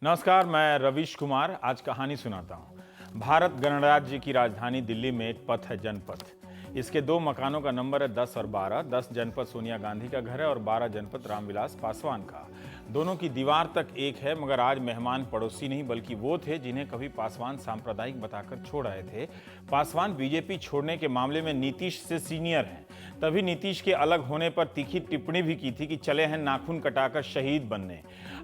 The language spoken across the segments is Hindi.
नमस्कार, मैं रवीश कुमार आज कहानी सुनाता हूँ। भारत गणराज्य की राजधानी दिल्ली में एक पथ है, जनपथ। इसके दो मकानों का नंबर है 10 और 12। 10 जनपद सोनिया गांधी का घर है और 12 जनपद रामविलास पासवान का। दोनों की दीवार तक एक है, मगर आज मेहमान पड़ोसी नहीं बल्कि वो थे जिन्हें कभी पासवान सांप्रदायिक बताकर छोड़ आए थे। पासवान बीजेपी छोड़ने के मामले में नीतीश से सीनियर हैं। तभी नीतीश के अलग होने पर तीखी टिप्पणी भी की थी कि चले हैं नाखून कटाकर शहीद बनने।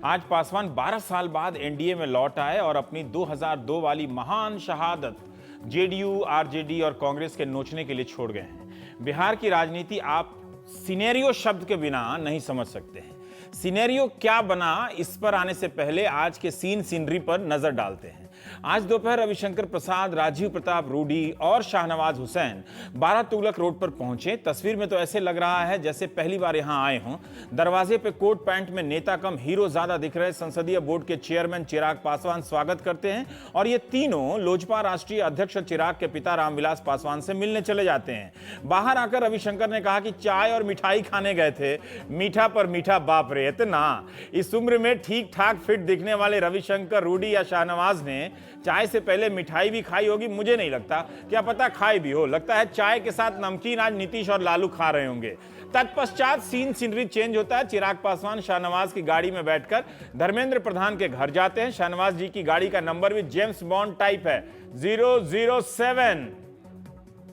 आज पासवान 12 साल बाद एनडीए में लौट आए और अपनी 2002 वाली महान शहादत जेडीयू, आरजेडी और कांग्रेस के नोचने के लिए छोड़ गए हैं। बिहार की राजनीति आप सिनेरियो शब्द के बिना नहीं समझ सकते हैं। सिनेरियो क्या बना, इस पर आने से पहले आज के सीनरी पर नजर डालते हैं। आज दोपहर रविशंकर प्रसाद, राजीव प्रताप रूडी और शाहनवाज हुसैन 12 तुगलक रोड पर पहुंचे। तस्वीर में तो ऐसे लग रहा है जैसे पहली बार यहां आए हों। दरवाजे पे कोट पैंट में नेता कम हीरो ज्यादा दिख रहे संसदीय बोर्ड के चेयरमैन चिराग पासवान स्वागत करते हैं और ये तीनों लोजपा राष्ट्रीय अध्यक्ष चिराग के पिता रामविलास पासवान से मिलने चले जाते हैं। बाहर आकर रविशंकर ने कहा कि चाय और मिठाई खाने गए थे। मीठा पर मीठा, बाप रे इतना। इस उम्र में ठीक ठाक फिट दिखने वाले रविशंकर, रूडी या शाहनवाज ने चाय से पहले मिठाई भी खाई होगी, मुझे नहीं लगता। क्या पता खाई भी हो। लगता है चाय के साथ नमकीन आज नीतीश और लालू खा रहे होंगे। तत्पश्चात सीनरी चेंज होता है। चिराग पासवान शाहनवाज की गाड़ी में बैठकर धर्मेंद्र प्रधान के घर जाते हैं। शाहनवाज जी की गाड़ी का नंबर भी जेम्स बॉन्ड टाइप है, 007।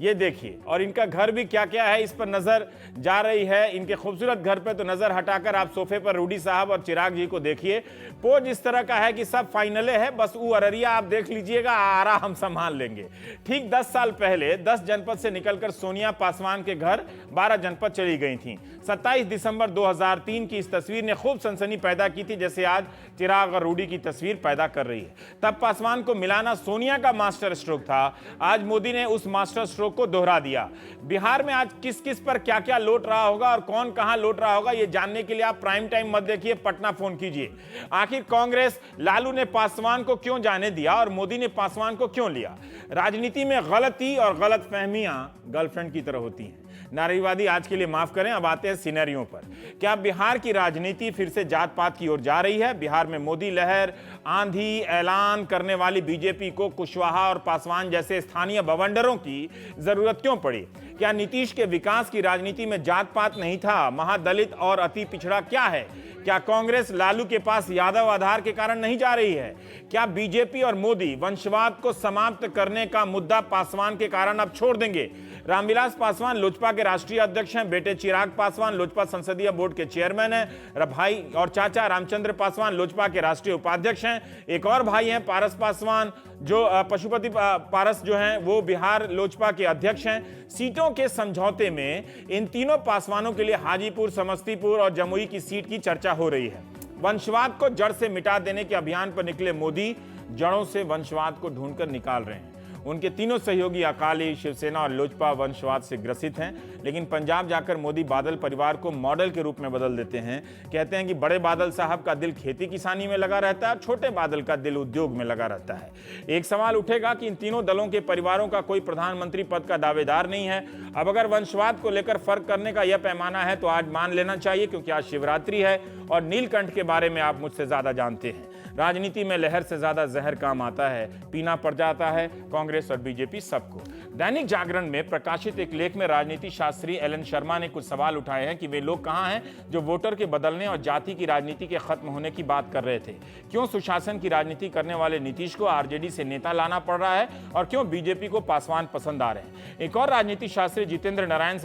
ये देखिए, और इनका घर भी क्या क्या है इस पर नजर जा रही है। इनके खूबसूरत घर पे तो नजर हटाकर आप सोफे पर रूडी साहब और चिराग जी को देखिए। पोज इस तरह का है कि सब फाइनले है, बस वो अररिया आप देख लीजिएगा, आरा हम संभाल लेंगे। ठीक 10 साल पहले 10 जनपद से निकलकर सोनिया पासवान के घर 12 जनपद चली गई थी। 27 दिसंबर 2003 की इस तस्वीर ने खूब सनसनी पैदा की थी, जैसे आज चिराग और रूडी की तस्वीर पैदा कर रही है। तब पासवान को मिलाना सोनिया का मास्टर स्ट्रोक था। आज मोदी ने उस मास्टर स्ट्रोक को दोहरा दिया। बिहार में आज किस किस पर क्या क्या लौट रहा होगा और कौन कहां लौट रहा होगा, ये जानने के लिए आप प्राइम टाइम मत देखिए, पटना फोन कीजिए। आखिर कांग्रेस, लालू ने पासवान को क्यों जाने दिया और मोदी ने पासवान को क्यों लिया? राजनीति में गलती और गलतफहमियां गर्लफ्रेंड की तरह होती हैं। नारीवादी आज के लिए माफ करें, अब आते हैं सिनेरियो पर। क्या बिहार की राजनीति फिर से जात पात की ओर जा रही है? बिहार में मोदी लहर आंधी ऐलान करने वाली बीजेपी को कुशवाहा और पासवान जैसे स्थानीय बवंडरों की जरूरत क्यों पड़ी? क्या नीतीश के विकास की राजनीति में जात पात नहीं था? महादलित और अति पिछड़ा क्या है? क्या कांग्रेस लालू के पास यादव आधार के कारण नहीं जा रही है? क्या बीजेपी और मोदी वंशवाद को समाप्त करने का मुद्दा पासवान के कारण अब छोड़ देंगे? रामविलास पासवान लोजपा के राष्ट्रीय अध्यक्ष हैं। बेटे चिराग पासवान लोजपा संसदीय बोर्ड के चेयरमैन हैं। भाई और चाचा रामचंद्र पासवान लोजपा के राष्ट्रीय उपाध्यक्ष हैं। एक और भाई हैं पारस पासवान, जो पशुपति पारस जो हैं वो बिहार लोजपा के अध्यक्ष हैं। सीटों के समझौते में इन तीनों पासवानों के लिए हाजीपुर, समस्तीपुर और जमुई की सीट की चर्चा हो रही है। वंशवाद को जड़ से मिटा देने के अभियान पर निकले मोदी जड़ों से वंशवाद को ढूंढकर निकाल रहे हैं। उनके तीनों सहयोगी अकाली, शिवसेना और लोजपा वंशवाद से ग्रसित हैं। लेकिन पंजाब जाकर मोदी बादल परिवार को मॉडल के रूप में बदल देते हैं। कहते हैं कि बड़े बादल साहब का दिल खेती किसानी में लगा रहता है, छोटे बादल का दिल उद्योग में लगा रहता है। एक सवाल उठेगा कि इन तीनों दलों के परिवारों का कोई प्रधानमंत्री पद का दावेदार नहीं है। अब अगर वंशवाद को लेकर फर्क करने का यह पैमाना है तो आज मान लेना चाहिए, क्योंकि आज शिवरात्रि है और नीलकंठ के बारे में आप मुझसे ज्यादा जानते हैं। राजनीति में लहर से ज्यादा जहर काम आता है, पीना पड़ जाता है कांग्रेस और बीजेपी सबको। दैनिक जागरण में प्रकाशित एक लेख में राजनीति शास्त्री एलन शर्मा ने कुछ सवाल उठाए हैं कि वे लोग कहां हैं जो वोटर के बदलने और जाति की राजनीति के खत्म होने की बात कर रहे थे। क्यों सुशासन की राजनीति करने वाले नीतीश को आरजेडी से नेता लाना पड़ रहा है और क्यों बीजेपी को पासवान पसंद आ रहे हैं? एक और राजनीति शास्त्री जितेंद्र नारायण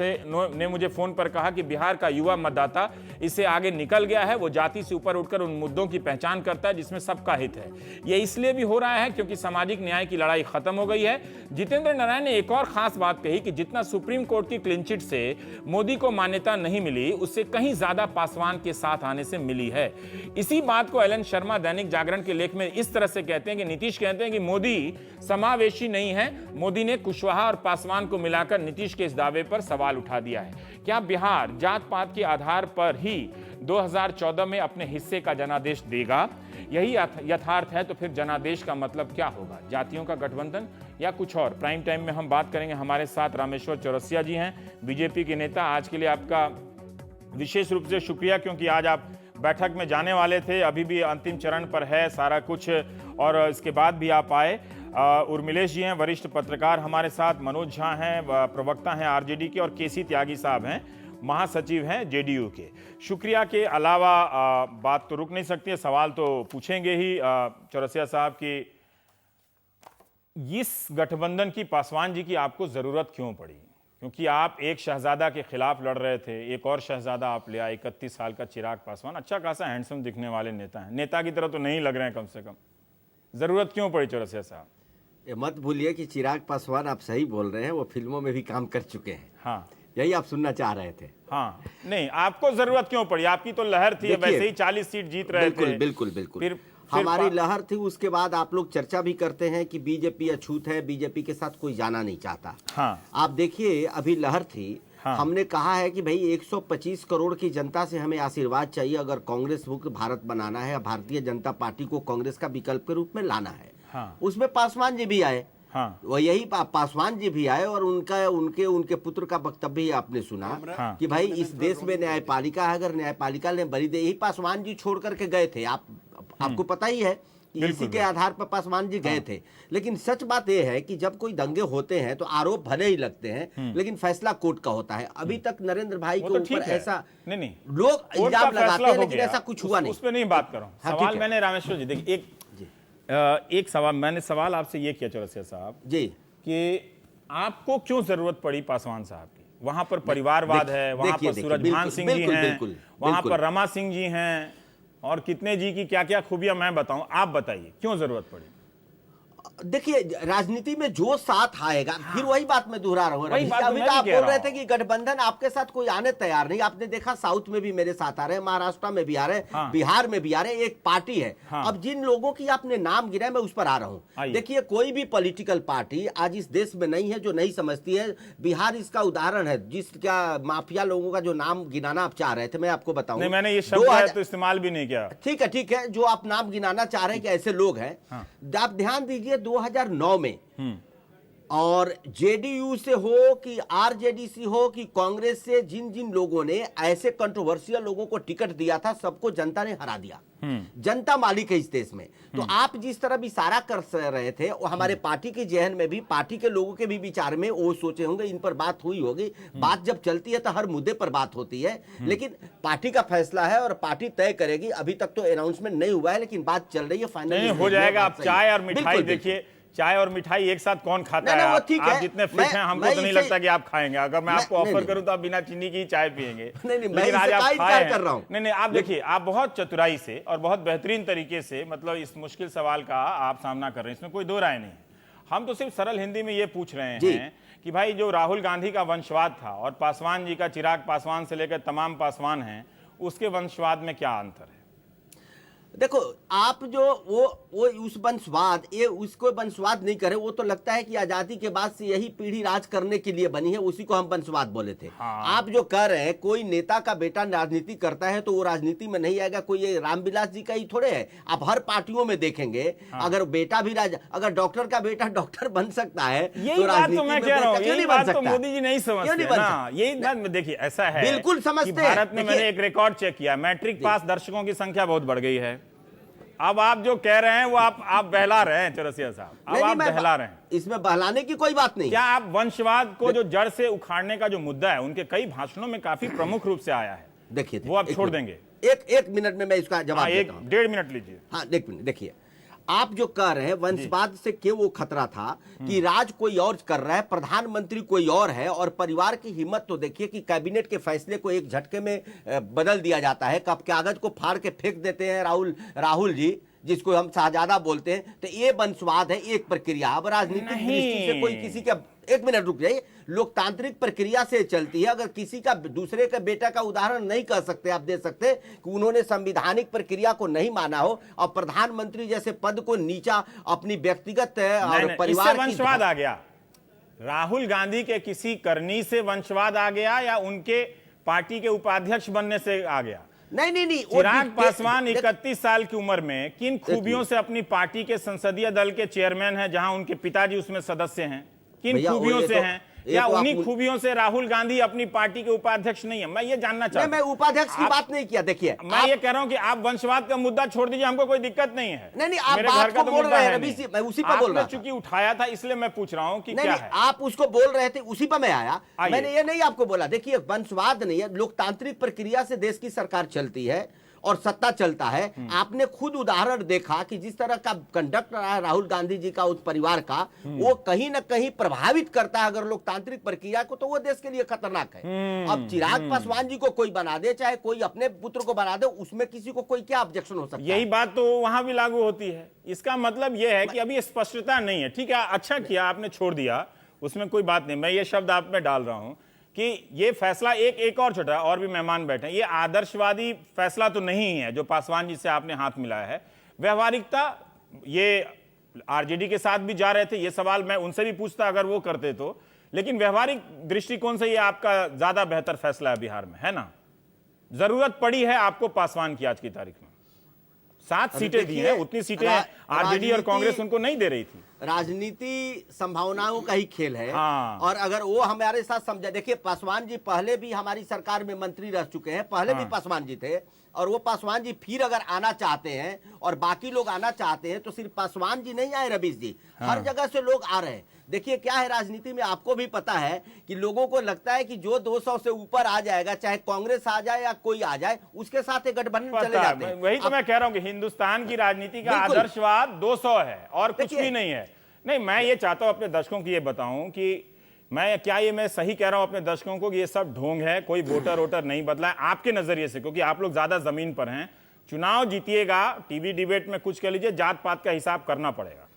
ने मुझे फोन पर कहा कि बिहार का युवा मतदाता इससे आगे निकल गया है। वो जाति से ऊपर उठकर उन मुद्दों की पहचान करता है जिसमें सबका हित है। यह इसलिए भी हो रहा है क्योंकि सामाजिक न्याय की लड़ाई खत्म हो गई है। जितेंद्र नारायण ने एक और खास बात कही कि जितना सुप्रीम कोर्ट की क्लीन चिट से मोदी को मान्यता नहीं मिली, उससे कहीं ज्यादा पासवान के साथ आने से मिली है। इसी बात को एलन शर्मा दैनिक जागरण के लेख में इस तरह से कहते हैं कि नीतीश कहते हैं कि मोदी समावेशी नहीं है। मोदी ने कुशवाहा और पासवान को मिलाकर नीतीश के इस दावे पर सवाल उठा दिया है। क्या बिहार जात पात के आधार पर ही 2014 में अपने हिस्से का जनादेश देगा? यही यथार्थ है तो फिर जनादेश का मतलब क्या होगा? जातियों का गठबंधन या कुछ और? प्राइम टाइम में हम बात करेंगे। हमारे साथ रामेश्वर चौरसिया जी हैं, बीजेपी के नेता। आज के लिए आपका विशेष रूप से शुक्रिया, क्योंकि आज आप बैठक में जाने वाले थे, अभी भी अंतिम चरण पर है सारा कुछ, और इसके बाद भी आप आए। उर्मिलेश जी हैं वरिष्ठ पत्रकार हमारे साथ, मनोज झा हैं प्रवक्ता हैं आरजेडी के, और केसी त्यागी साहब हैं महासचिव हैं जेडीयू के। शुक्रिया के अलावा बात तो रुक नहीं सकती है, सवाल तो पूछेंगे ही चौरसिया साहब की इस गठबंधन की पासवान जी की आपको जरूरत क्यों पड़ी? क्योंकि आप एक शहजादा के खिलाफ लड़ रहे थे, एक और शहजादा आप ले आए, 31 साल का चिराग पासवान, अच्छा खासा हैंडसम दिखने वाले नेता हैं, नेता की तरह तो नहीं लग रहे हैं कम से कम, जरूरत क्यों पड़ी चौरसिया साहब? ये मत भूलिए कि चिराग पासवान, आप सही बोल रहे हैं, वो फिल्मों में भी काम कर चुके हैं। हाँ, यही आप सुनना चाह रहे थे। हाँ, नहीं, आपको जरूरत क्यों पड़ी? आपकी तो लहर थी, वैसे ही 40 सीट जीत रहे थे। बिल्कुल बिल्कुल हमारी लहर थी। उसके बाद आप लोग चर्चा भी करते हैं कि बीजेपी अछूत है, बीजेपी के साथ कोई जाना नहीं चाहता। हाँ, आप देखिए, अभी लहर थी। हाँ, हमने कहा है कि भाई 125 करोड़ की जनता से हमें आशीर्वाद चाहिए अगर कांग्रेस मुक्त भारत बनाना है, भारतीय जनता पार्टी को कांग्रेस का विकल्प के रूप में लाना है। हाँ, उसमें पासवान जी भी आए। हाँ, वो यही पासवान जी भी आए, और उनके पुत्र का वक्तव्य ही आपने सुना। हाँ, कि भाई इस देश में न्यायपालिका है, अगर न्यायपालिका ने बरी दे, यही पासवान जी छोड़ करके गए थे। आपको पता ही है कि इसी के आधार पर पासवान जी गए थे। लेकिन सच बात यह है कि जब कोई दंगे होते हैं तो आरोप भले ही लगते हैं, लेकिन फैसला कोर्ट का होता है। अभी तक नरेंद्र भाई के ऊपर ऐसा नहीं, लोग इल्जाम लगाते हैं, लेकिन ऐसा कुछ हुआ नहीं। उस पर नहीं बात कर रहा हूं। सवाल मैंने रामेश्वर जी, देखिए एक सवाल मैंने आपसे ये किया चौरसिया साहब जी, कि आपको क्यों जरूरत पड़ी पासवान साहब की? वहां पर परिवारवाद है, वहां पर सूरजभान सिंह जी हैं, वहां पर रमा सिंह जी हैं, और कितने जी की क्या क्या खूबियां मैं बताऊं, आप बताइए क्यों जरूरत पड़ी? देखिए, राजनीति में जो साथ आएगा, फिर वही बात मैं दोहरा रहा हूँ। अभी तो आप बोल रहे थे कि गठबंधन आपके साथ कोई आने तैयार नहीं। आपने देखा साउथ में भी मेरे साथ आ रहे हैं, महाराष्ट्र में भी आ रहे हैं, हाँ, बिहार में भी आ रहे हैं, एक पार्टी है। हाँ, अब जिन लोगों की आपने नाम गिराए, मैं उस पर आ रहा हूँ। देखिए, कोई भी पॉलिटिकल पार्टी आज इस देश में नहीं है जो नहीं समझती है। बिहार इसका उदाहरण है, जिसका माफिया लोगों का जो नाम गिनाना आप चाह रहे थे, मैं आपको बताऊं। मैंने ये शब्द तो इस्तेमाल भी नहीं किया। ठीक है, जो आप नाम गिनाना चाह रहे हैं कि ऐसे लोग हैं, आप ध्यान दीजिए 2009 में और जेडीयू से हो कि आरजेडी हो कि कांग्रेस से जिन जिन लोगों ने ऐसे कंट्रोवर्शियल लोगों को टिकट दिया था, सबको जनता ने हरा दिया। जनता मालिक है इस देश में। तो आप जिस तरह भी इशारा कर रहे थे, वो हमारे पार्टी के जहन में भी, पार्टी के लोगों के भी विचार में वो सोचे होंगे, इन पर बात हुई होगी। बात जब चलती है तो हर मुद्दे पर बात होती है, लेकिन पार्टी का फैसला है और पार्टी तय करेगी। अभी तक तो अनाउंसमेंट नहीं हुआ है, लेकिन बात चल रही है, फाइनल हो जाएगा। आप चाय और मिठाई देखिए, चाय और मिठाई एक साथ कौन खाता है? आप जितने फिट हैं, हमको तो नहीं लगता कि आप खाएंगे। अगर मैं आपको ऑफर करूं तो आप बिना चीनी की चाय पिएंगे। लेकिन आज आप खाए कर रहा हूं। नहीं, आप देखिए, आप बहुत चतुराई से और बहुत बेहतरीन तरीके से मतलब इस मुश्किल सवाल का आप सामना कर रहे हैं, इसमें कोई दो राय नहीं है। हम तो सिर्फ सरल हिंदी में ये पूछ रहे हैं कि भाई जो राहुल गांधी का वंशवाद था और पासवान जी का, चिराग पासवान से लेकर तमाम पासवान हैं, उसके वंशवाद में क्या अंतर है? देखो, आप जो वो उस वंशवाद, ये उसको वंशवाद नहीं करे। वो तो लगता है कि आजादी के बाद से यही पीढ़ी राज करने के लिए बनी है, उसी को हम वंशवाद बोले थे। हाँ। आप जो कह रहे हैं कोई नेता का बेटा राजनीति करता है तो वो राजनीति में नहीं आएगा। कोई ये रामविलास जी का ही थोड़े है। आप हर पार्टियों में देखेंगे, अगर बेटा भी अगर डॉक्टर का बेटा डॉक्टर बन सकता है, यही बात तो मैं कह रहा हूँ। यही बात तो मोदी जी नहीं समझते ना। यही बात देखिए, ऐसा है बिल्कुल समझते हैं। भारत में मैंने एक रिकॉर्ड चेक किया, मैट्रिक पास दर्शकों की संख्या बहुत बढ़ गई है। अब आप जो कह रहे हैं वो आप बहला रहे हैं चौरसिया साहब, अब आप बहला रहे हैं। इसमें बहलाने की कोई बात नहीं। क्या आप वंशवाद को जो जड़ से उखाड़ने का जो मुद्दा है, उनके कई भाषणों में काफी प्रमुख रूप से आया है, देखिए वो आप छोड़ देंगे? एक मिनट में मैं इसका जवाब देता हूं। 1.5 मिनट लीजिए। हाँ, एक मिनट। देखिए, आप जो कह रहे हैं वंशवाद से क्यों वो खतरा था कि राज कोई और कर रहा है, प्रधानमंत्री कोई और है, और परिवार की हिम्मत तो देखिए कि कैबिनेट के फैसले को एक झटके में बदल दिया जाता है। कब कागज को फाड़ के फेंक देते हैं राहुल जी, जिसको हम शाहजादा बोलते हैं। तो ये वंशवाद है, एक प्रक्रिया। अब राजनीतिक दृष्टि से कोई किसी का, एक मिनट रुक जाइए, लोकतांत्रिक प्रक्रिया से चलती है। अगर किसी का दूसरे का बेटा का उदाहरण नहीं कर सकते, आप दे सकते कि उन्होंने संवैधानिक प्रक्रिया को नहीं माना हो और प्रधानमंत्री जैसे पद को नीचा अपनी व्यक्तिगत और परिवार, वंशवाद आ गया। राहुल गांधी के किसी करनी से वंशवाद आ गया या उनके पार्टी के उपाध्यक्ष बनने से आ गया? नहीं। चिराग पासवान 31 साल की उम्र में किन खूबियों से अपनी पार्टी के संसदीय दल के चेयरमैन हैं, जहां उनके पिताजी उसमें सदस्य हैं? किन खूबियों से हैं? या तो उन्हीं खूबियों से राहुल गांधी अपनी पार्टी के उपाध्यक्ष नहीं है? मैं ये जानना चाहता मैं उपाध्यक्ष की बात नहीं किया। देखिए मैं ये कह रहा हूं कि आप वंशवाद का मुद्दा छोड़ दीजिए, हमको कोई दिक्कत नहीं है। नहीं, आप मेरे बात घर का को तो बोल मुद्दा रहे हैं है रवि नहीं। जी, मैं उसी पर बोल रहा था। चूंकि उठाया था इसलिए मैं पूछ रहा हूं कि क्या है। आप उसको बोल रहे थे, उसी पर मैं आया। मैंने ये नहीं आपको बोला, देखिए वंशवाद नहीं है, लोकतांत्रिक प्रक्रिया से देश की सरकार चलती है और सत्ता चलता है। आपने खुद उदाहरण देखा कि जिस तरह का कंडक्ट रहा है राहुल गांधी जी का उस परिवार का, वो कहीं ना कहीं प्रभावित करता है अगर लोकतांत्रिक प्रक्रिया को, तो वो देश के लिए खतरनाक है। अब चिराग पासवान जी को कोई बना दे, चाहे कोई अपने पुत्र को बना दे, उसमें किसी को कोई क्या ऑब्जेक्शन हो सकता है? यही बात तो वहां भी लागू होती है। इसका मतलब यह है कि अभी स्पष्टता नहीं है। ठीक है, अच्छा किया आपने छोड़ दिया, उसमें कोई बात नहीं। मैं ये शब्द आप में डाल रहा हूं कि ये फैसला एक और छोटा, और भी मेहमान बैठे हैं, ये आदर्शवादी फैसला तो नहीं है जो पासवान जी से आपने हाथ मिलाया है। व्यवहारिकता, ये आरजेडी के साथ भी जा रहे थे, ये सवाल मैं उनसे भी पूछता अगर वो करते तो, लेकिन व्यवहारिक दृष्टिकोण से ये आपका ज्यादा बेहतर फैसला है बिहार में, है ना? जरूरत पड़ी है आपको पासवान की आज की तारीख में। 7 सीटें दी हैं, उतनी सीटें आरजेडी और कांग्रेस उनको नहीं दे रही थी। राजनीति संभावनाओं का ही खेल है। हाँ। और अगर वो हमारे साथ समझा, देखिए पासवान जी पहले भी हमारी सरकार में मंत्री रह चुके हैं, पहले भी पासवान जी थे, और वो पासवान जी फिर अगर आना चाहते हैं और बाकी लोग आना चाहते हैं तो सिर्फ पासवान जी नहीं आए रवीश जी, हर जगह से लोग आ रहे हैं। देखिए क्या है राजनीति में, आपको भी पता है कि लोगों को लगता है कि जो 200 से ऊपर आ जाएगा, चाहे कांग्रेस आ जाए या कोई आ जाए, उसके साथ एक गठबंधन चले जाते हैं। वही तो मैं कह रहा हूं कि हिंदुस्तान की राजनीति का आदर्शवाद 200 है और कुछ भी नहीं है। नहीं, मैं ये चाहता हूं अपने दर्शकों को ये बताऊं कि मैं सही कह रहा हूं अपने दर्शकों को कि ये सब ढोंग है, कोई वोटर नहीं बदला है आपके नजरिए से, क्योंकि आप लोग ज्यादा जमीन पर हैं। चुनाव जीतिएगा, टीवी डिबेट में कुछ कह लीजिए, जात पात का हिसाब करना पड़ेगा,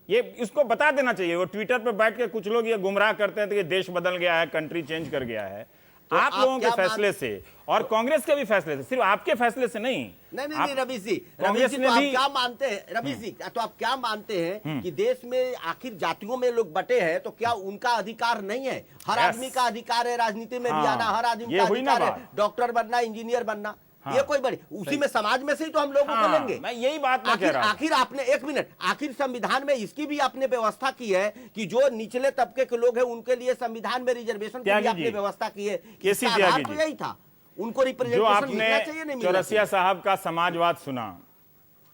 ये इसको बता देना चाहिए। वो ट्विटर पे बैठ के कुछ लोग ये गुमराह करते हैं तो ये देश बदल गया है, कंट्री चेंज कर गया है। तो आप लोगों के फैसले से और कांग्रेस के भी फैसले से, सिर्फ आपके फैसले से नहीं। नहीं रवीश जी, कांग्रेस ने तो भी आप क्या मानते हैं रवीश जी, तो आप क्या मानते हैं कि देश में आखिर जातियों में लोग बटे हैं, तो क्या उनका अधिकार नहीं है? हर आदमी का अधिकार है राजनीति में भी आना, हर आदमी का अधिकार है डॉक्टर बनना, इंजीनियर बनना। ये कोई बड़ी उसी में समाज में से ही तो हम लोगों को लेंगे। मैं यही बात मैं कह रहा हूं। आखिर आपने, एक मिनट, आखिर संविधान में इसकी भी आपने व्यवस्था की है कि जो निचले तबके के लोग हैं उनके लिए संविधान में रिजर्वेशन की भी आपने व्यवस्था की है। इसका आधार तो यही था, उनको रिप्रेजेंटेशन मिलना चाहिए, नहीं मिलना चाहिए। चौरसिया साहब का समाजवाद सुना,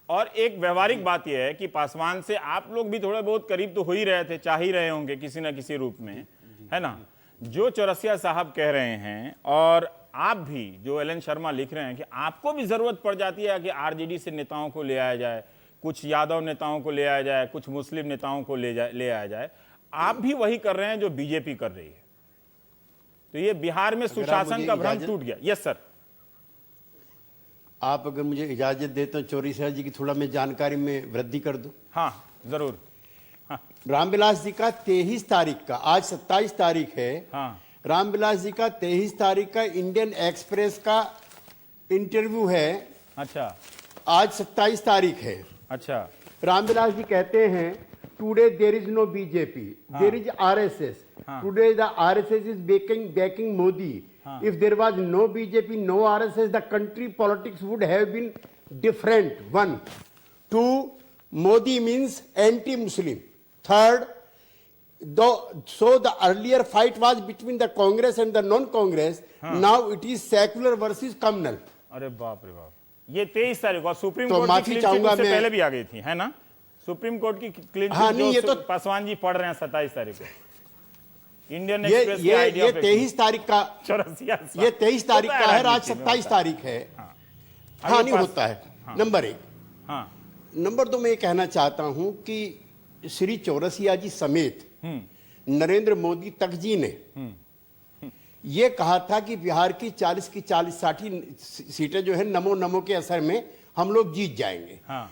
और एक व्यवहारिक बात यह है कि पासवान से आप लोग भी थोड़े बहुत करीब तो हो ही रहे थे, चाह ही रहे होंगे किसी न किसी रूप में, है ना? जो चौरसिया साहब कह रहे हैं और आप भी जो एल एन शर्मा लिख रहे हैं कि आपको भी जरूरत पड़ जाती है कि आरजेडी से नेताओं को ले आया जाए, कुछ यादव नेताओं को ले आया जाए, कुछ मुस्लिम नेताओं को ले आया जाए, आप भी वही कर रहे हैं जो बीजेपी कर रही है। तो ये बिहार में सुशासन का भ्रम टूट गया। यस सर, आप अगर मुझे इजाजत देते हो चौरसिया जी की थोड़ा मैं जानकारी में वृद्धि कर दूं। हाँ जरूर। हाँ। रामविलास जी का 23 तारीख का, आज 27 तारीख है। हाँ। रामविलास जी का 23 तारीख का इंडियन एक्सप्रेस का इंटरव्यू है। अच्छा। आज 27 तारीख है। अच्छा। रामविलास जी कहते हैं today there is no BJP, there is RSS. Today the RSS is backing Modi. If there was no BJP, no RSS, the country politics would have been different. 1 2 Modi means anti-Muslim. 3rd, so the earlier fight was between the Congress and the non-Congress. Now it is secular versus communal. अरे बाप रे बाप, ये 23 तारीख को सुप्रीम तो कोर्ट माफी की चाहूंगा उससे मैं, पहले भी आ गई थी, है ना? सुप्रीम कोर्ट की क्लीन हाँ, नहीं, ये तो पासवान जी पढ़ रहे हैं 27 तारीख को इंडियन ये एक्सप्रेस ये आइडिया ये 23 तारीख का, चौरसिया ये 23 तारीख का है, आज 27 तारीख है। हाँ नहीं होता है। नंबर 1। हाँ। नंबर 2, मैं ये कहना चाहता हूं कि श्री चौरसिया जी समेत नरेंद्र मोदी तक जी ने ये कहा था कि बिहार की 40 की 60 सीटें जो है नमो नमो के असर में हम लोग जीत जाएंगे। हाँ।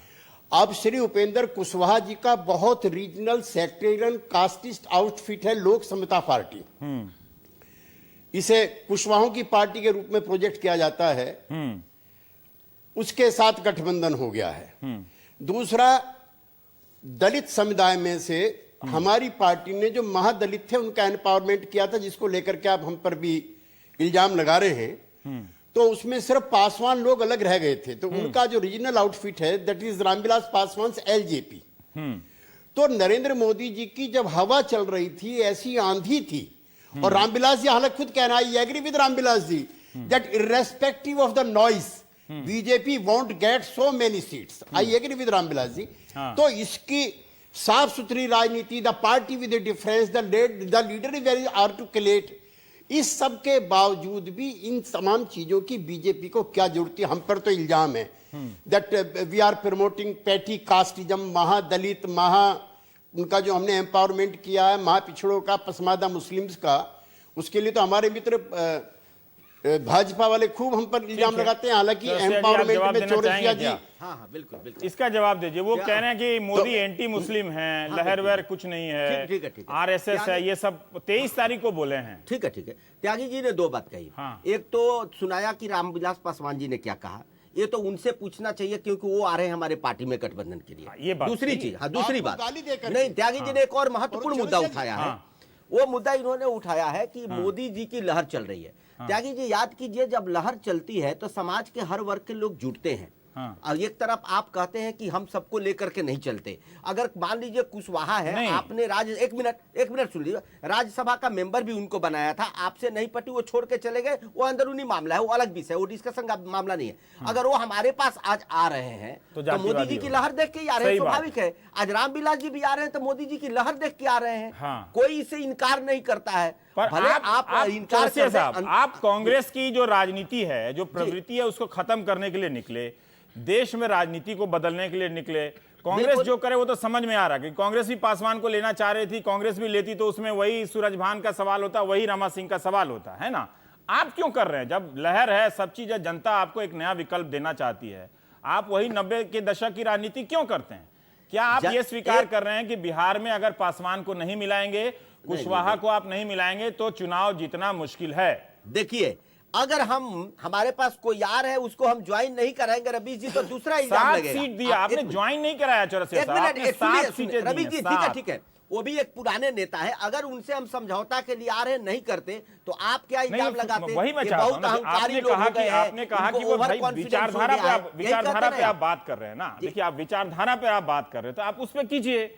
अब श्री उपेंद्र कुशवाहा जी का बहुत रीजनल सेक्टेरियन कास्टिस्ट आउटफिट है लोक समता पार्टी। इसे कुशवाहों की पार्टी के रूप में प्रोजेक्ट किया जाता है। उसके साथ गठबंधन हो गया है। दूसरा, दलित समुदाय में से हमारी पार्टी ने जो महादलित थे उनका एम्पावरमेंट किया था, जिसको लेकर के आप हम पर भी इल्जाम लगा रहे हैं। तो उसमें सिर्फ पासवान लोग अलग रह गए थे। तो उनका जो रीजनल आउटफिट है that is Ramvilas Paswan LJP. तो नरेंद्र मोदी जी की जब हवा चल रही थी, ऐसी आंधी थी, और रामविलास जी हालांकि खुद कहना, I agree with Ramvilas ji that irrespective of the noise BJP won't get so many seats. I agree with Ramvilas ji. तो इसकी साफ सुथरी राजनीति, the party with difference, the leader is very articulate, इस सब के बावजूद भी इन तमाम चीजों की बीजेपी को क्या जरूरत है? हम पर तो इल्जाम है that we are promoting petty casteism, Mahadalit, उनका जो हमने एम्पावरमेंट किया है, महापिछड़ों का, पसमादा मुस्लिम्स का, उसके लिए तो हमारे मित्र भाजपा वाले खूब हम पर इल्जाम लगाते हैं। हालांकि एम्पावरमेंट में चौरसिया जी, हाँ बिल्कुल बिल्कुल, इसका जवाब दीजिए। वो कह रहे हैं कि मोदी एंटी मुस्लिम है, लहर वहर कुछ नहीं है, ठीक है। आरएसएस है, ये सब 23 तारीख को बोले हैं। ठीक है। त्यागी जी ने दो बात कही। एक तो सुनाया कि रामविलास पासवान जी ने क्या कहा, ये तो उनसे पूछना चाहिए क्योंकि वो आ रहे हैं हमारे पार्टी में गठबंधन के लिए। ये बात दूसरी चीज, दूसरी बात नहीं, त्यागी जी ने एक और महत्वपूर्ण मुद्दा उठाया है। वो मुद्दा इन्होंने उठाया है कि मोदी जी की लहर चल रही है। त्यागी जी याद कीजिए, जब लहर चलती है तो समाज के हर वर्ग के लोग जुटते हैं। और एक तरफ आप कहते हैं कि हम सबको लेकर के नहीं चलते। अगर मान लीजिए कुशवाहा है, आपने एक मिनट सुन लीजिए, राज्यसभा का मेंबर भी उनको बनाया था, आपसे नहीं पटी, वो छोड़ के चले गए, वो अंदरूनी मामला है, वो अलग विषय है, वो डिस्कशन का मामला नहीं है। अगर वो हमारे पास आज आ रहे हैं तो मोदी जी की लहर देख के ही आ रहे हैं, स्वाभाविक है। आज रामविलास जी भी आ रहे हैं तो मोदी जी की लहर देख के आ रहे हैं। कोई इसे इनकार नहीं करता है। पर आप इनकार से आप कांग्रेस की जो राजनीति है, जो प्रवृत्ति है, उसको खत्म करने के लिए निकले, देश में राजनीति को बदलने के लिए निकले। कांग्रेस जो करे वो तो समझ में आ रहा है कि कांग्रेस भी पासवान को लेना चाह रही थी, कांग्रेस भी लेती तो उसमें वही सूरजभान का सवाल होता, वही रमा सिंह का सवाल होता है ना। आप क्यों कर रहे हैं? जब लहर है, सब चीज है, जनता आपको एक नया विकल्प देना चाहती है, आप वही 90 के दशक की राजनीति क्यों करते हैं? क्या आप ये स्वीकार कर रहे हैं कि बिहार में अगर पासवान को नहीं मिलाएंगे, कुशवाहा को आप नहीं मिलाएंगे तो चुनाव जीतना मुश्किल है? देखिए, अगर हमारे पास कोई यार है, उसको हम ज्वाइन नहीं कराएंगे रवीश जी, तो दूसरा इल्जाम लगेगा। 7 सीट दिया आपने, ज्वाइन नहीं कराया चौरसिया साहब, आपने 7 सीटें दी। रवीश जी ठीक है, वो भी एक पुराने नेता है। अगर उनसे हम समझौता के लिए आ रहे नहीं करते तो आप क्या इल्जाम लगाते? वही मैं चाहता हूं, आपने कहा कि वो भाई विचारधारा पे आप बात कर रहे हैं ना। देखिए, आप विचारधारा पे आप बात कर रहे हैं तो आप उस पर कीजिए।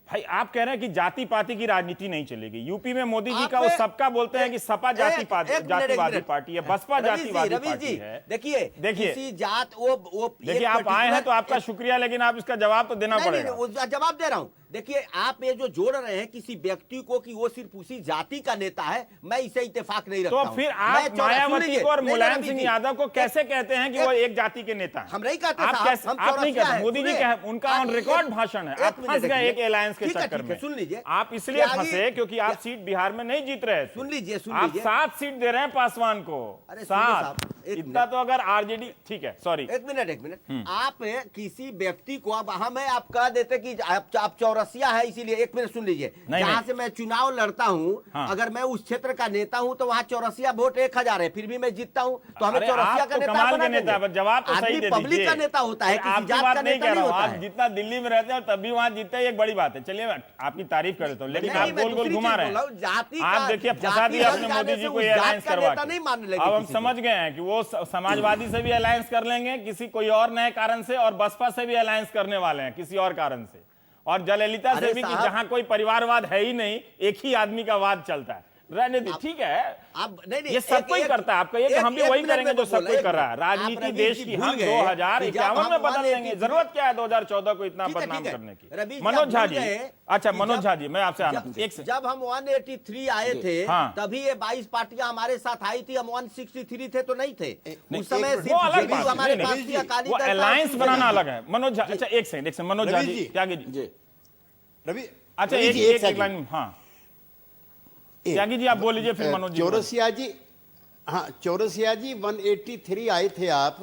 भाई आप कह रहे हैं कि जाति पाति की राजनीति नहीं चलेगी। यूपी में मोदी जी का वो सबका बोलते हैं कि सपा जातिवादी पार्टी है, बसपा जातिवादी पार्टी है। देखिए किसी जात वो देखिए, आप आए हैं तो आपका शुक्रिया, लेकिन आप इसका जवाब तो देना पड़ेगा। जवाब दे रहा हूं। देखिए, आप ये जो जोड़ रहे हैं किसी व्यक्ति को कि वो सिर्फ उसी जाति का नेता है, मैं इसे इत्तेफाक नहीं रखता। तो फिर आप मायावती को और मुलायम सिंह यादव को कैसे कहते हैं कि वो एक जाति के नेता हैं? हम नहीं कहते, आप नहीं कहते। मोदी जी उनका ऑन रिकॉर्ड भाषण है। आप फंस गए एक अलायंस के चक्कर में। सुन लीजिए, आप इसलिए फंसे क्योंकि आप सीट बिहार में नहीं जीत रहे। सुन लीजिए, आप 7 सीट दे रहे हैं पासवान को, 7। इतना तो अगर आरजेडी, ठीक है, सॉरी, एक मिनट, आप किसी व्यक्ति को, अब हमें आप कह देते कि आप चौरसिया है, इसीलिए एक मिनट सुन लीजिए, जहां से मैं चुनाव लड़ता हूं, अगर मैं उस क्षेत्र का नेता हूं तो वहां चौरसिया वोट 1000 है, फिर भी मैं जीतता हूं तो हमें चौरसिया का नेता। जवाब तो सही दे दीजिए। पब्लिक का नेता होता है, किसी जात का नेता नहीं होता है। जितना दिल्ली में रहते हैं तब भी वहां जीतते हैं, एक बड़ी बात है। चलिए, आपकी तारीफ कर देता हूँ, लेकिन आप गोल गोल घुमा रहे हैं। आप देखिए, फंसा दिया आपने मोदी जी को अलायंस करवा के। अब हम समझ गए हैं कि वो समाजवादी से भी अलायंस कर लेंगे किसी कोई और नए कारण से, और बसपा से भी अलायंस करने वाले हैं किसी और कारण से, और जयललिता से भी, कि जहां कोई परिवारवाद है ही नहीं, एक ही आदमी का वाद चलता है। राजनीति ठीक है, अब नहीं, ये सब कोई करता है। आपका ये कि हम भी वही करेंगे जो सब कोई कर रहा है। राजनीति देश की हम 2051 में बदल देंगे। जरूरत क्या है 2014 को इतना बदनाम करने की? मनोज झा जी, अच्छा मनोज झा जी, मैं आपसे आना, जब हम 183 आए थे, तभी ये 22 पार्टियां हमारे साथ आई थी। हम 163 थे तो नहीं थे उस समय, हमारे पास अलायंस बनाना अलग है। मनोज झा, अच्छा एक सेकंड, मनोज झा जी, त्यागी जी, रवि, अच्छा एक लाइन, हाँ त्यागी जी आप बोल लीजिए, फिर मनोज जी। चौरसिया जी, हाँ चौरसिया जी 183 आए थे आप,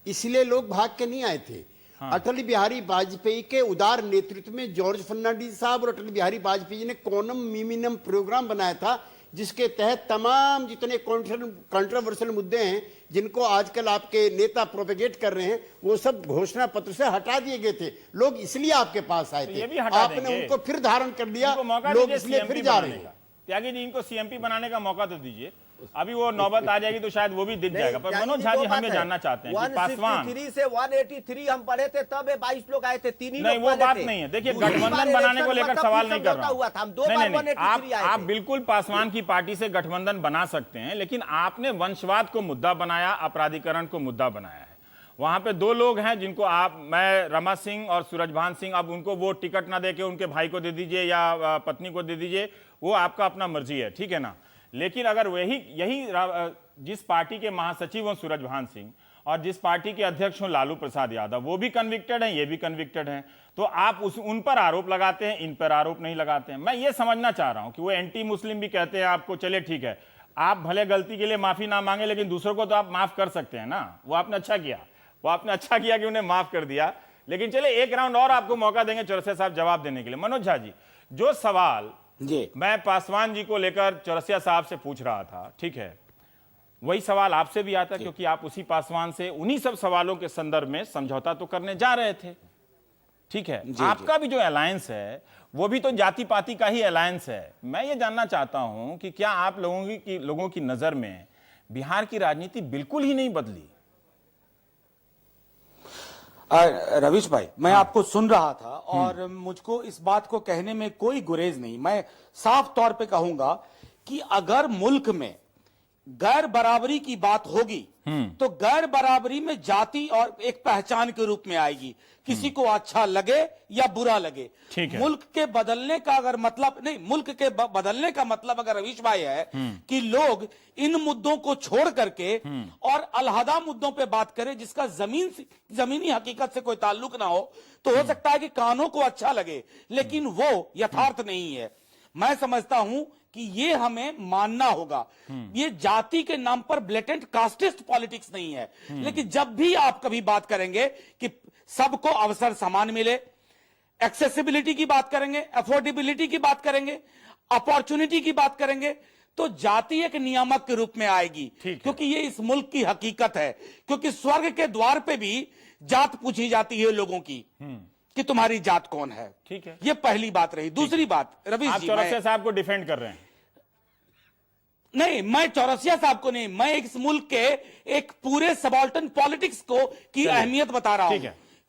इसलिए लोग भाग के नहीं आए थे। अटल बिहारी वाजपेयी के उदार नेतृत्व में जॉर्ज फर्नांडिस साहब और अटल बिहारी वाजपेयी जी ने कोनम मिमिनम प्रोग्राम बनाया था, जिसके तहत तमाम जितने कंट्रोवर्शियल मुद्दे हैं जिनको आजकल आपके नेता प्रोपेगेट कर रहे हैं, वो सब घोषणा पत्र से हटा दिए गए थे। लोग इसलिए आपके पास आए थे, आपने उनको फिर धारण कर लिया, लोग इसलिए फिर जा रहे हैं। त्यागी जी, इनको सीएमपी बनाने का मौका तो दीजिए। अभी वो नौबत आ जाएगी तो शायद वो भी दिख जाएगा। पर मनोज झा जी, हम ये जानना चाहते हैं कि पासवान 163 से 183 हम पढ़े थे, तब 22 लोग आए थे, तीन ही नहीं, लोग वो पहले बात थे। नहीं है। देखिए, दूसरी बार गठबंधन बनाने को इलेक्शन लेकर हुआ था, सवाल फिर नहीं कर रहा समझौता हूं। हुआ था, हम दो बार नहीं, नहीं, 183 आए आप थे। बिल्कुल पासवान की पार्टी से गठबंधन बना सकते हैं, लेकिन आपने वंशवाद को मुद्दा बनाया, अपराधीकरण को मुद्दा बनाया है। वहां पे दो लोग हैं जिनको मैं रमा सिंह और सूरजभान सिंह, अब उनको वो टिकट ना देके उनके भाई को दे दीजिए या पत्नी को दे दीजिए, वो आपका अपना मर्जी है, ठीक है ना। लेकिन अगर यही जिस पार्टी के महासचिव हों सूरजभान सिंह और जिस पार्टी के अध्यक्ष हों लालू प्रसाद यादव, वो भी कन्विक्टेड हैं, ये भी कन्विक्टेड हैं, तो आप उन पर आरोप लगाते हैं, इन पर आरोप नहीं लगाते हैं। मैं ये समझना चाह रहा हूं कि वो एंटी मुस्लिम भी कहते हैं आपको, चले ठीक है, आप भले गलती के लिए माफी ना मांगे, लेकिन दूसरों को तो आप माफ कर सकते हैं ना। वो आपने अच्छा किया कि उन्हें माफ कर दिया। लेकिन चले एक राउंड और आपको मौका देंगे चौरसिया साहब जवाब देने के लिए। मनोज झा जी, जो सवाल जी मैं पासवान जी को लेकर चौरसिया साहब से पूछ रहा था, ठीक है, वही सवाल आपसे भी आता है, क्योंकि आप उसी पासवान से उन्हीं सब सवालों के संदर्भ में समझौता तो करने जा रहे थे, ठीक है। आपका भी जो अलायंस है वो भी तो जाति पाति का ही अलायंस है। मैं ये जानना चाहता हूं कि क्या आप लोगों की नजर में बिहार की राजनीति बिल्कुल ही नहीं बदली? रवीश भाई, मैं आपको सुन रहा था और मुझको इस बात को कहने में कोई गुरेज नहीं। मैं साफ तौर पे कहूंगा कि अगर मुल्क में गैर बराबरी की बात होगी तो गैर बराबरी में जाति और एक पहचान के रूप में आएगी, किसी को अच्छा लगे या बुरा लगे। ठीक है। मुल्क के बदलने का अगर मतलब नहीं, मुल्क के बदलने का मतलब अगर रवीश भाई है कि लोग इन मुद्दों को छोड़ करके और अलहदा मुद्दों पे बात करें जिसका जमीनी हकीकत से कोई ताल्लुक ना हो, तो हो सकता है कि कानों को अच्छा लगे, लेकिन वो यथार्थ नहीं है। मैं समझता हूं कि ये हमें मानना होगा। ये जाति के नाम पर ब्लेटेंट कास्टिस्ट पॉलिटिक्स नहीं है, लेकिन जब भी आप कभी बात करेंगे कि सबको अवसर समान मिले, एक्सेसिबिलिटी की बात करेंगे, अफोर्डेबिलिटी की बात करेंगे, अपॉर्चुनिटी की बात करेंगे, तो जाति एक नियामक के रूप में आएगी, क्योंकि ये इस मुल्क की हकीकत है। क्योंकि स्वर्ग के द्वार पे भी जात पूछी जाती है लोगों की कि तुम्हारी जात कौन है। ठीक है, ये पहली बात रही। दूसरी बात, रवीश जी, चौरसिया साहब को डिफेंड कर रहे हैं? नहीं, मैं चौरसिया साहब को नहीं, मैं इस मुल्क के एक पूरे सबाल्टन पॉलिटिक्स को की अहमियत बता रहा हूं,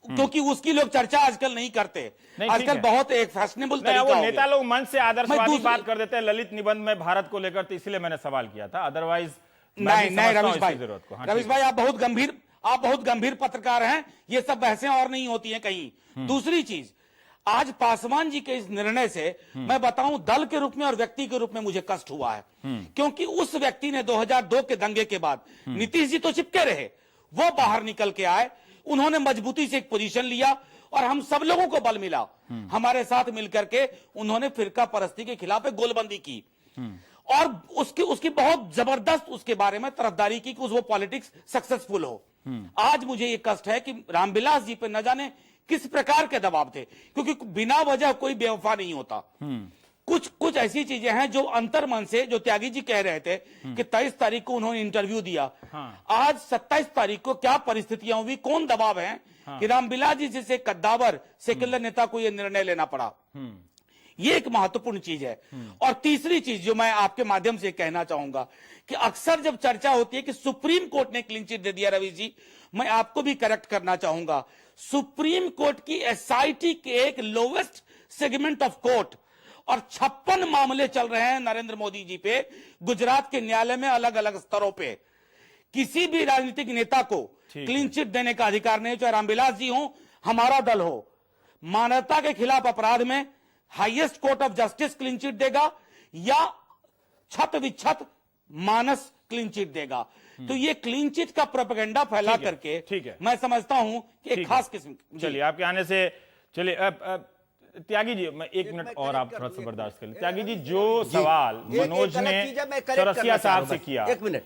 क्योंकि उसकी लोग चर्चा आजकल नहीं करते। आजकल बहुत एक फैशनेबल तरीका हो गया। नेता लोग मंच से आदर्शवादी बात कर देते हैं ललित निबंध में भारत को लेकर, तो इसलिए मैंने सवाल किया था। अदरवाइज नहीं रवीश भाई, आप बहुत गंभीर पत्रकार हैं। ये सब बहसें और नहीं होती हैं कहीं। दूसरी चीज, आज पासवान जी के इस निर्णय से मैं बताऊं, दल के रूप में और व्यक्ति के रूप में मुझे कष्ट हुआ है, क्योंकि उस व्यक्ति ने 2002 के दंगे के बाद, नीतीश जी तो चिपके रहे, वो बाहर निकल के आए, उन्होंने मजबूती से एक पोजीशन लिया और हम सब लोगों को बल मिला। हमारे साथ मिलकर के उन्होंने फिरका परस्ती के खिलाफ एक गोलबंदी की और उसकी बहुत जबरदस्त उसके बारे में तरफदारी की कि वो पॉलिटिक्स सक्सेसफुल हो। आज मुझे ये कष्ट है कि रामविलास जी पे न जाने किस प्रकार के दबाव थे, क्योंकि बिना वजह कोई बेवफा नहीं होता। कुछ ऐसी चीजें हैं जो अंतर्मन से, जो त्यागी जी कह रहे थे कि 23 तारीख को उन्होंने इंटरव्यू दिया, आज 27 तारीख को क्या परिस्थितियां हुई, कौन दबाव है कि रामविलास जी जैसे कद्दावर सेक्युलर नेता को यह निर्णय लेना पड़ा। ये एक महत्वपूर्ण चीज है। और तीसरी चीज जो मैं आपके माध्यम से कहना चाहूंगा कि अक्सर जब चर्चा होती है कि सुप्रीम कोर्ट ने क्लीन चिट दे दिया, रवि जी, मैं आपको भी करेक्ट करना चाहूंगा। सुप्रीम कोर्ट की एसआईटी के एक लोवेस्ट सेगमेंट ऑफ कोर्ट और 56 मामले चल रहे हैं नरेंद्र मोदी जी पे गुजरात के न्यायालय में, अलग अलग स्तरों पे। किसी भी राजनीतिक नेता को क्लीन चिट देने का अधिकार नहीं, चाहे रामविलास जी हो, हमारा दल हो। मानवता के खिलाफ अपराध में highest court of justice clean chit देगा या छत विच्छत मानस क्लीन चिट देगा। तो ये क्लीन चिट का प्रोपेगेंडा फैला करके, ठीक है, मैं समझता हूं कि एक खास किस्म। चलिए, आपके आने से चलिए त्यागी जी, मैं एक मिनट और आप थोड़ा सा बर्दाश्त कर लें। त्यागी जी, जो सवाल मनोज ने चौरसिया साहब से किया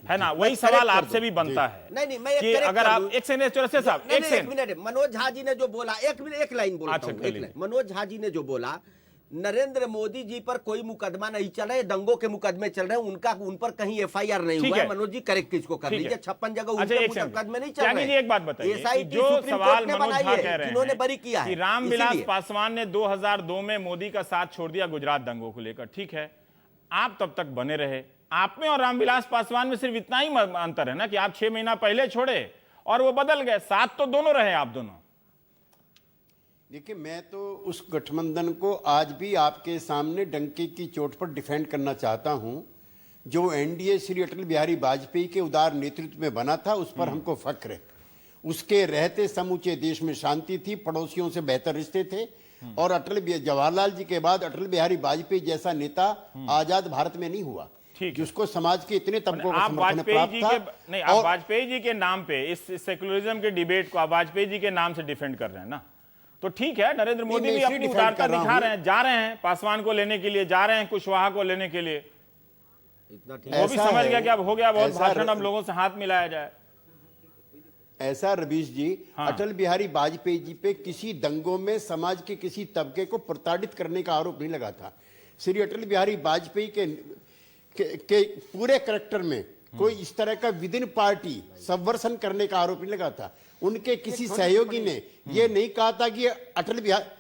है ना, वही सवाल आपसे भी बनता है। नहीं, मैं कि अगर आप एक सेकंड, चौरसिया साहब एक मिनट, मनोज झा जी ने जो बोला, एक लाइन बोला, मनोज झा जी ने जो बोला, नरेंद्र मोदी जी पर कोई मुकदमा नहीं चल रहा है, दंगों के मुकदमे चल रहे हैं, उन पर कहीं एफआईआर नहीं हुआ है। मनोज जी करेक्ट किसको कर लीजिए, 56 जगह उनके मुकदमे नहीं चल रहे हैं। एक बात बताइए, जो सवाल मनोज झा कह रहे हैं जिन्होंने बरी किया है, रामविलास पासवान ने 2002 में मोदी का साथ छोड़ दिया गुजरात दंगों को लेकर, ठीक है, आप तब तक बने रहे, आप में और रामविलास पासवान में सिर्फ इतना ही अंतर है ना कि आप 6 महीना पहले छोड़े और वो बदल गए, साथ तो दोनों रहे आप दोनों। देखिए, मैं तो उस गठबंधन को आज भी आपके सामने डंके की चोट पर डिफेंड करना चाहता हूं। जो एनडीए श्री अटल बिहारी वाजपेयी के उदार नेतृत्व में बना था, उस पर हमको फख्र है। उसके रहते समूचे देश में शांति थी, पड़ोसियों से बेहतर रिश्ते थे, और जवाहरलाल जी के बाद अटल बिहारी वाजपेयी जैसा नेता आजाद भारत में नहीं हुआ जिसको समाज के इतने तबकों का समर्थन प्राप्त था। नहीं, आप वाजपेयी जी के नाम पे इस सेकुलरिज्म के डिबेट को आप वाजपेयी जी के नाम से डिफेंड कर रहे हैं ना, तो ठीक है। नरेंद्र मोदी भी अपनी उदारता दिखा रहे हैं, जा रहे हैं पासवान को लेने के लिए, जा रहे हैं कुशवाहा को लेने के लिए। वो भी समझ गया कि अब हो गया बहुत भाषण, अब लोगों से हाथ मिलाया जाए। ऐसा रवीश जी, हाँ। अटल बिहारी वाजपेयी जी पे किसी दंगों में समाज के किसी तबके को प्रताड़ित करने का आरोप नहीं लगा था। श्री अटल बिहारी वाजपेयी के पूरे करैक्टर में कोई इस तरह का विद इन पार्टी सबवर्सन करने का आरोप नहीं लगा था। उनके किसी सहयोगी ने यह नहीं कहा था कि अटल बिहारी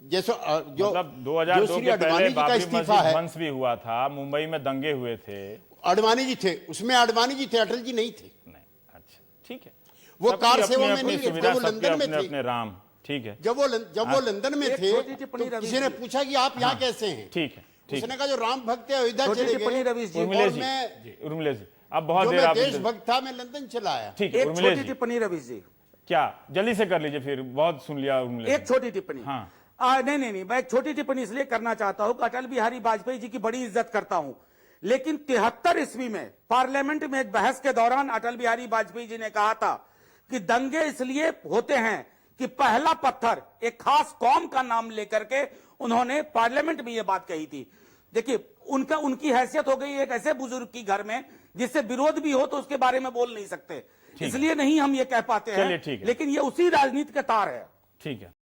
जैसा जो मतलब 2002 के पहले बाबरी इस्तीफा मस्जिद है, ध्वंस भी हुआ था, मुंबई में दंगे हुए थे, अडवाणी जी थे उसमें, अडवाणी जी थे, अटल जी नहीं थे। नहीं, अच्छा ठीक है, वो सबकी कार अपनी सेवा में अपनी नहीं थे, सुविधा, जब वो सबके लंदन में अपने थे। अपने राम, ठीक है। जब वो लंदन में थे तो किसी ने पूछा कि आप यहाँ कैसे हैं, ठीक है, ठीक उसने कहा जो राम भक्त है अयोध्या चले गए। उर्मिला और जी, मैं जी, उर्मिला जी, अब बहुत जो देर मैं आप देशभक्त था, मैं लंदन चला आया। ठीक है, एक उर्मिला छोटी जी, टिप्पणी रवीश जी, क्या जल्दी से कर लीजिए, फिर बहुत सुन लिया उर्मिला एक जी। छोटी टिप्पणी। हाँ। नहीं, मैं एक छोटी टिप्पणी इसलिए करना चाहता हूं कि अटल बिहारी वाजपेयी जी की बड़ी इज्जत करता हूं, लेकिन 73 ईस्वी में पार्लियामेंट में एक बहस के दौरान अटल बिहारी वाजपेयी जी ने कहा था कि दंगे इसलिए होते हैं कि पहला पत्थर एक खास कौम का नाम लेकर के उन्होंने पार्लियामेंट में यह बात कही थी। देखिए, उनकी हैसियत हो गई एक ऐसे बुजुर्ग की घर में जिससे विरोध भी हो तो उसके बारे में बोल नहीं सकते, इसलिए नहीं हम ये कह पाते हैं, लेकिन ये उसी राजनीति का तार है। ठीक है,